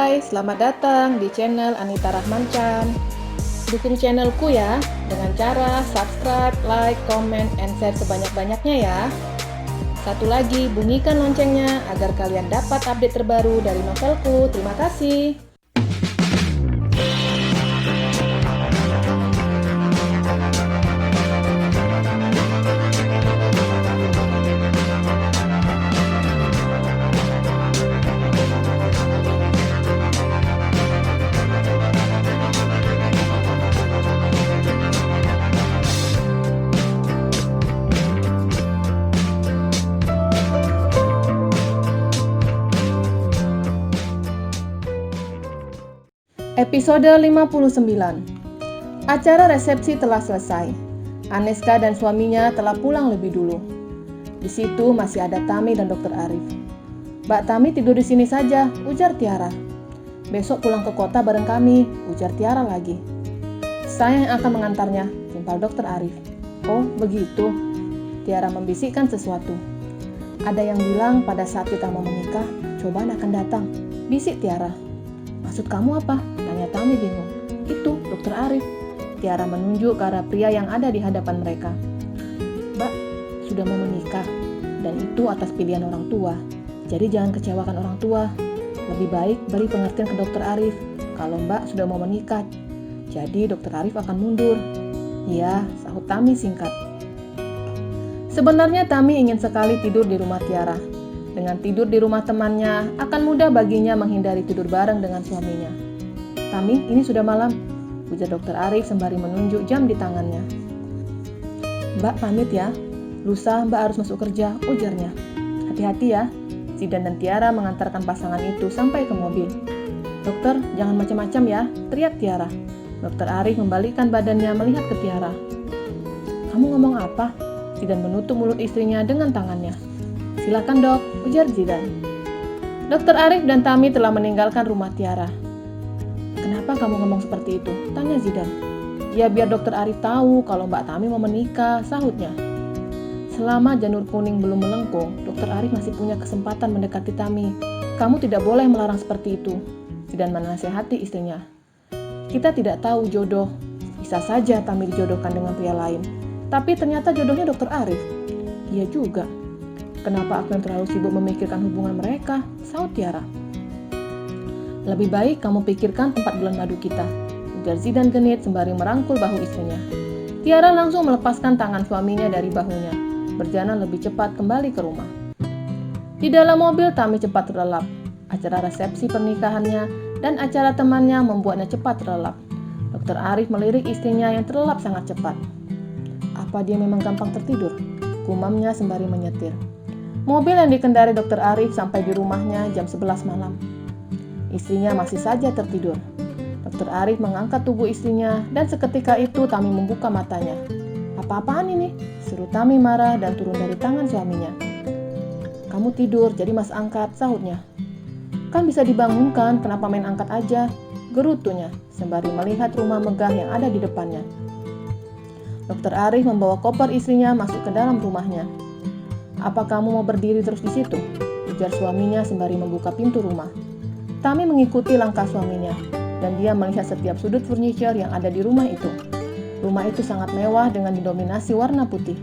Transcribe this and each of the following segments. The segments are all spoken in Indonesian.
Hai, selamat datang di channel Anita Rahmanchan. Dukung channelku ya dengan cara subscribe, like, comment, and share sebanyak-banyaknya ya. Satu lagi, bunyikan loncengnya agar kalian dapat update terbaru dari novelku. Terima kasih. Episode 59. Acara resepsi telah selesai. Aneska dan suaminya telah pulang lebih dulu. Di situ masih ada Tami dan Dr. Arif. "Mbak Tami tidur di sini saja," ujar Tiara. "Besok pulang ke kota bareng kami," ujar Tiara lagi. "Saya yang akan mengantarnya," timpal Dr. Arif. "Oh, begitu." Tiara membisikkan sesuatu. "Ada yang bilang pada saat kita mau menikah, cobaan akan datang," bisik Tiara. "Maksud kamu apa?" tanya Tami bingung. "Itu, Dr. Arif." Tiara menunjuk ke arah pria yang ada di hadapan mereka. "Mbak, sudah mau menikah, dan itu atas pilihan orang tua. Jadi jangan kecewakan orang tua. Lebih baik beri pengertian ke Dr. Arif kalau Mbak sudah mau menikah. Jadi Dr. Arif akan mundur." "Iya," sahut Tami singkat. Sebenarnya Tami ingin sekali tidur di rumah Tiara. Dengan tidur di rumah temannya, akan mudah baginya menghindari tidur bareng dengan suaminya. "Tami, ini sudah malam," ujar Dr. Arif sembari menunjuk jam di tangannya. "Mbak pamit ya, lusa Mbak harus masuk kerja," ujarnya. "Hati-hati ya." Zidan dan Tiara mengantarkan pasangan itu sampai ke mobil. "Dokter, jangan macam-macam ya," teriak Tiara. Dr. Arif membalikkan badannya melihat ke Tiara. "Kamu ngomong apa?" Zidan menutup mulut istrinya dengan tangannya. "Silakan dok," ujar Zidan. Dr. Arif dan Tami telah meninggalkan rumah Tiara. "Kenapa kamu ngomong seperti itu?" tanya Zidan. "Ya biar Dr. Arif tahu kalau Mbak Tami mau menikah," sahutnya. "Selama janur kuning belum melengkung, Dr. Arif masih punya kesempatan mendekati Tami. Kamu tidak boleh melarang seperti itu," Zidan menasihati istrinya. "Kita tidak tahu jodoh. Bisa saja Tami dijodohkan dengan pria lain. Tapi ternyata jodohnya Dr. Arif." "Iya juga. Kenapa aku yang terlalu sibuk memikirkan hubungan mereka?" sahut Tiara. "Lebih baik kamu pikirkan tempat bulan madu kita," ujar Zidan genit sembari merangkul bahu istrinya. Tiara langsung melepaskan tangan suaminya dari bahunya, berjalan lebih cepat kembali ke rumah. Di dalam mobil Tami cepat terlelap. Acara resepsi pernikahannya dan acara temannya membuatnya cepat terlelap. Dr. Arif melirik istrinya yang terlelap sangat cepat. "Apa dia memang gampang tertidur?" gumamnya sembari menyetir. Mobil yang dikendari Dr. Arif sampai di rumahnya jam 11 malam. Istrinya masih saja tertidur. Dr. Arif mengangkat tubuh istrinya dan seketika itu Tami membuka matanya. "Apa-apaan ini?" seru Tami marah dan turun dari tangan suaminya. "Kamu tidur, jadi mas angkat," sahutnya. "Kan bisa dibangunkan, kenapa main angkat aja?" gerutunya sembari melihat rumah megah yang ada di depannya. Dr. Arif membawa koper istrinya masuk ke dalam rumahnya. "Apa kamu mau berdiri terus di situ?" ujar suaminya sembari membuka pintu rumah. Tami mengikuti langkah suaminya, dan dia melihat setiap sudut furniture yang ada di rumah itu. Rumah itu sangat mewah dengan didominasi warna putih.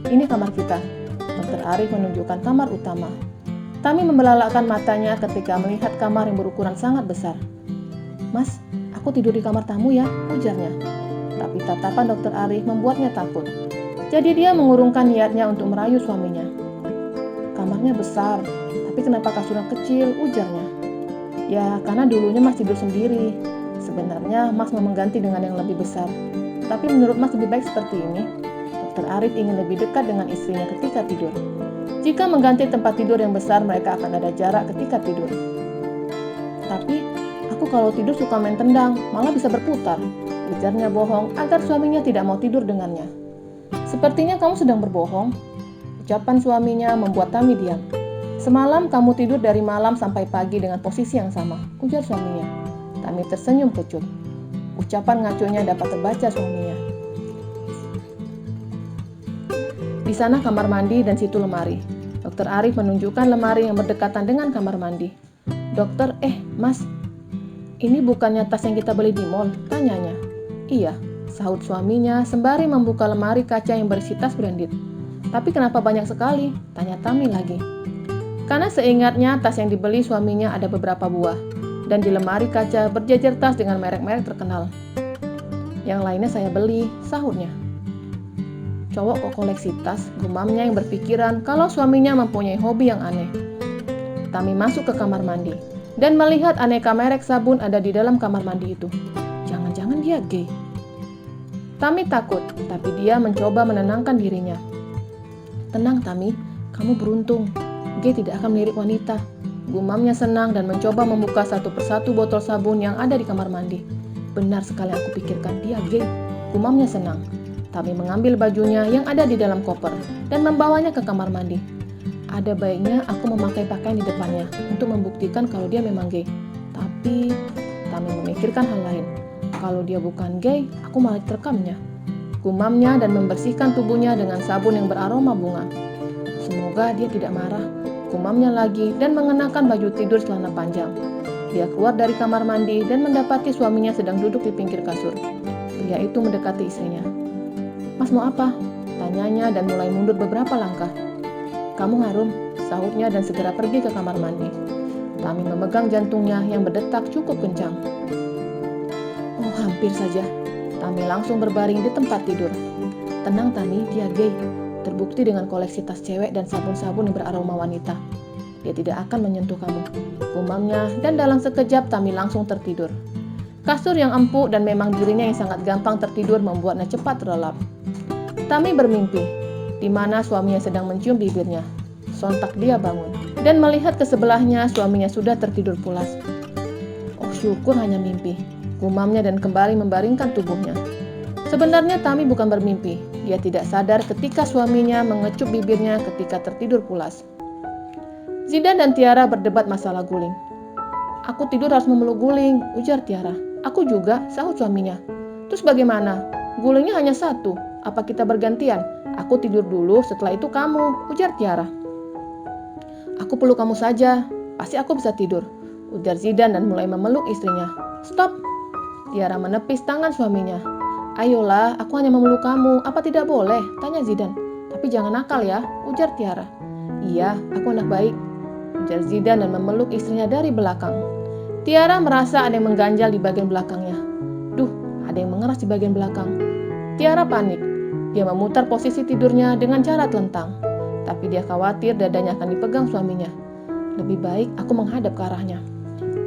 "Ini kamar kita," Dr. Arif menunjukkan kamar utama. Tami membelalakkan matanya ketika melihat kamar yang berukuran sangat besar. "Mas, aku tidur di kamar tamu ya," ujarnya. Tapi tatapan Dr. Arif membuatnya takut. Jadi dia mengurungkan niatnya untuk merayu suaminya. "Kamarnya besar, tapi kenapa kasurnya kecil?" ujarnya. "Ya, karena dulunya Mas tidur sendiri. Sebenarnya Mas mau mengganti dengan yang lebih besar. Tapi menurut Mas lebih baik seperti ini." Dr. Arif ingin lebih dekat dengan istrinya ketika tidur. Jika mengganti tempat tidur yang besar, mereka akan ada jarak ketika tidur. "Tapi, aku kalau tidur suka main tendang, malah bisa berputar," ujarnya bohong agar suaminya tidak mau tidur dengannya. "Sepertinya kamu sedang berbohong," ucapan suaminya membuat Tami diam. "Semalam kamu tidur dari malam sampai pagi dengan posisi yang sama," ujar suaminya. Tami tersenyum kecut. Ucapan ngaconya dapat terbaca suaminya. "Di sana kamar mandi dan situ lemari." Dr. Arif menunjukkan lemari yang berdekatan dengan kamar mandi. "Dokter, Mas," Ini bukannya tas yang kita beli di mall? Tanyanya. Iya, sahut suaminya sembari membuka lemari kaca yang berisi tas branded. Tapi kenapa banyak sekali? Tanya Tami lagi. Karena seingatnya tas yang dibeli suaminya ada beberapa buah. Dan di lemari kaca berjejer tas dengan merek-merek terkenal. Yang lainnya saya beli, sahutnya. Cowok kok koleksi tas, gumamnya yang berpikiran kalau suaminya mempunyai hobi yang aneh. Tami masuk ke kamar mandi dan melihat aneka merek sabun ada di dalam kamar mandi itu. Jangan-jangan dia gay. Tami takut, tapi dia mencoba menenangkan dirinya. Tenang Tami, kamu beruntung. Gay tidak akan melirik wanita. Gumamnya senang dan mencoba membuka satu persatu botol sabun yang ada di kamar mandi. Benar sekali aku pikirkan, dia gay. Gumamnya senang. Tami mengambil bajunya yang ada di dalam koper dan membawanya ke kamar mandi. Ada baiknya aku memakai pakaian di depannya untuk membuktikan kalau dia memang gay. Tapi Tami memikirkan hal lain. Kalau dia bukan gay, aku malah terekamnya. Gumamnya dan membersihkan tubuhnya dengan sabun yang beraroma bunga. Semoga dia tidak marah. Gumamnya lagi dan mengenakan baju tidur celana panjang. Dia keluar dari kamar mandi dan mendapati suaminya sedang duduk di pinggir kasur. Pria itu mendekati istrinya. Mas mau apa? Tanyanya dan mulai mundur beberapa langkah. Kamu harum, sahutnya dan segera pergi ke kamar mandi. Tami memegang jantungnya yang berdetak cukup kencang. Oh, hampir saja. Tami langsung berbaring di tempat tidur. Tenang Tami, dia gay. Terbukti dengan koleksi tas cewek dan sabun-sabun yang beraroma wanita. Dia tidak akan menyentuh kamu. Gumamnya dan dalam sekejap Tami langsung tertidur. Kasur yang empuk dan memang dirinya yang sangat gampang tertidur membuatnya cepat terlelap. Tami bermimpi, di mana suaminya sedang mencium bibirnya. Sontak dia bangun dan melihat ke sebelahnya suaminya sudah tertidur pulas. Oh syukur hanya mimpi, gumamnya dan kembali membaringkan tubuhnya. Sebenarnya Tami bukan bermimpi, dia tidak sadar ketika suaminya mengecup bibirnya ketika tertidur pulas. Zidan dan Tiara berdebat masalah guling. Aku tidur harus memeluk guling, ujar Tiara. Aku juga, sahut suaminya. Terus bagaimana? Gulingnya hanya satu. Apa kita bergantian? Aku tidur dulu, setelah itu kamu, ujar Tiara. Aku peluk kamu saja, pasti aku bisa tidur, ujar Zidan dan mulai memeluk istrinya. Stop! Tiara menepis tangan suaminya. Ayolah, aku hanya memeluk kamu, apa tidak boleh? Tanya Zidan. Tapi jangan nakal ya, ujar Tiara. Iya, aku anak baik, ujar Zidan dan memeluk istrinya dari belakang. Tiara merasa ada yang mengganjal di bagian belakangnya. Duh, ada yang mengeras di bagian belakang. Tiara panik. Dia memutar posisi tidurnya dengan cara telentang. Tapi dia khawatir dadanya akan dipegang suaminya. Lebih baik aku menghadap ke arahnya.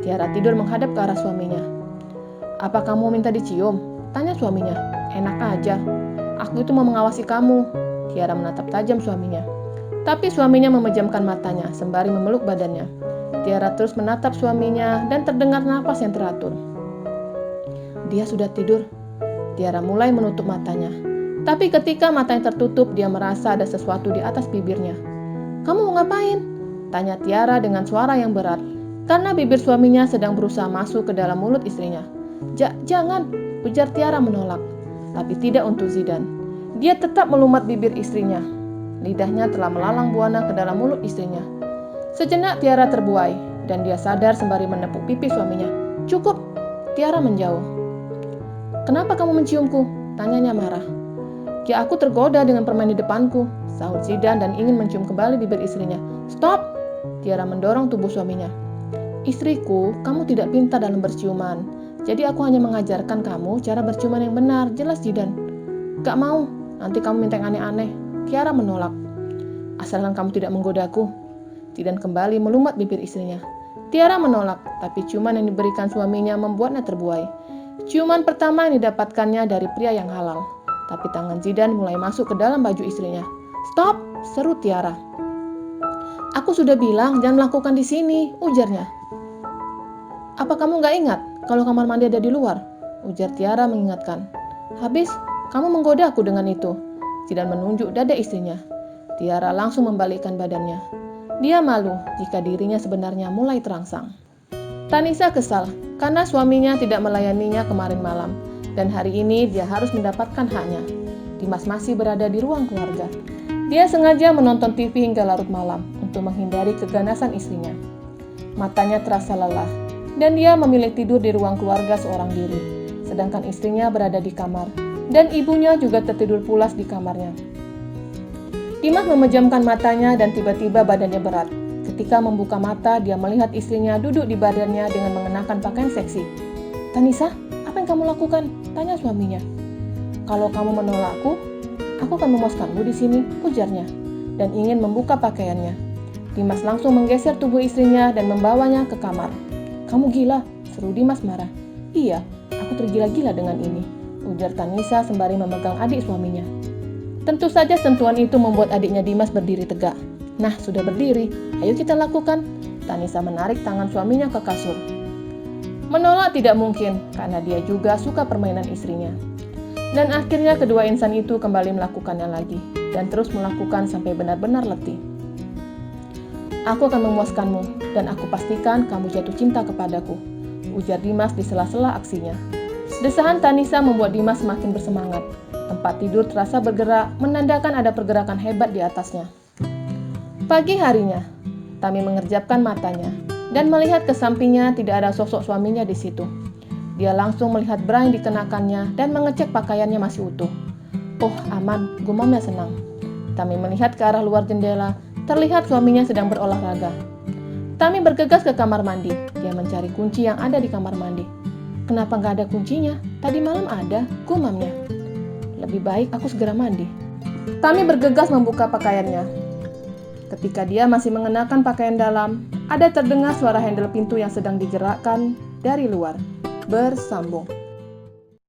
Tiara tidur menghadap ke arah suaminya. Apa kamu minta dicium? Tanya suaminya. Enak aja. Aku itu mau mengawasi kamu. Tiara menatap tajam suaminya. Tapi suaminya memejamkan matanya sembari memeluk badannya. Tiara terus menatap suaminya dan terdengar napas yang teratur. Dia sudah tidur. Tiara mulai menutup matanya. Tapi ketika matanya tertutup, dia merasa ada sesuatu di atas bibirnya. Kamu mau ngapain? Tanya Tiara dengan suara yang berat. Karena bibir suaminya sedang berusaha masuk ke dalam mulut istrinya. Jangan, ujar Tiara menolak. Tapi tidak untuk Zidan. Dia tetap melumat bibir istrinya. Lidahnya telah melalang buana ke dalam mulut istrinya. Sejenak Tiara terbuai dan dia sadar sembari menepuk pipi suaminya. Cukup, Tiara menjauh. Kenapa kamu menciumku? Tanyanya marah. Ya aku tergoda dengan permen di depanku, sahut Zidan dan ingin mencium kembali bibir istrinya. Stop! Tiara mendorong tubuh suaminya. Istriku, kamu tidak pintar dalam berciuman. Jadi aku hanya mengajarkan kamu cara berciuman yang benar, jelas Zidan. Gak mau, nanti kamu minta yang aneh-aneh. Tiara menolak. Asalkan kamu tidak menggodaku. Zidan kembali melumat bibir istrinya. Tiara menolak, tapi ciuman yang diberikan suaminya membuatnya terbuai. Ciuman pertama yang didapatkannya dari pria yang halal. Tapi tangan Zidan mulai masuk ke dalam baju istrinya. Stop! Seru Tiara. Aku sudah bilang jangan melakukan di sini, ujarnya. Apa kamu gak ingat kalau kamar mandi ada di luar? Ujar Tiara mengingatkan. Habis, kamu menggoda aku dengan itu. Zidan menunjuk dada istrinya. Tiara langsung membalikkan badannya. Dia malu jika dirinya sebenarnya mulai terangsang. Tanisa kesal karena suaminya tidak melayaninya kemarin malam. Dan hari ini dia harus mendapatkan haknya. Dimas masih berada di ruang keluarga. Dia sengaja menonton TV hingga larut malam untuk menghindari keganasan istrinya. Matanya terasa lelah. dan dia memilih tidur di ruang keluarga seorang diri, sedangkan istrinya berada di kamar, dan ibunya juga tertidur pulas di kamarnya. Dimas memejamkan matanya dan tiba-tiba badannya berat. Ketika membuka mata, dia melihat istrinya duduk di badannya dengan mengenakan pakaian seksi. "Tanisa, apa yang kamu lakukan?" tanya suaminya. "Kalau kamu menolakku, aku akan memuaskanmu di sini," ujarnya, dan ingin membuka pakaiannya. Dimas langsung menggeser tubuh istrinya dan membawanya ke kamar. "Kamu gila," seru Dimas marah. "Iya, aku tergila-gila dengan ini," ujar Tanisa sembari memegang adik suaminya. Tentu saja sentuhan itu membuat adiknya Dimas berdiri tegak. "Nah, sudah berdiri, ayo kita lakukan." Tanisa menarik tangan suaminya ke kasur. Menolak tidak mungkin, karena dia juga suka permainan istrinya. Dan akhirnya kedua insan itu kembali melakukannya lagi, dan terus melakukan sampai benar-benar letih. "Aku akan memuaskanmu, dan aku pastikan kamu jatuh cinta kepadaku," ujar Dimas di sela-sela aksinya. Desahan Tanisa membuat Dimas semakin bersemangat. Tempat tidur terasa bergerak, menandakan ada pergerakan hebat di atasnya. Pagi harinya, Tami mengerjapkan matanya dan melihat ke sampingnya tidak ada sosok suaminya di situ. Dia langsung melihat bra yang dikenakannya dan mengecek pakaiannya masih utuh. "Oh, aman," gumamnya senang. Tami melihat ke arah luar jendela. Terlihat suaminya sedang berolahraga. Tami bergegas ke kamar mandi. Dia mencari kunci yang ada di kamar mandi. "Kenapa nggak ada kuncinya? Tadi malam ada," gumamnya. "Lebih baik aku segera mandi." Tami bergegas membuka pakaiannya. Ketika dia masih mengenakan pakaian dalam, ada terdengar suara handle pintu yang sedang digerakkan dari luar. Bersambung.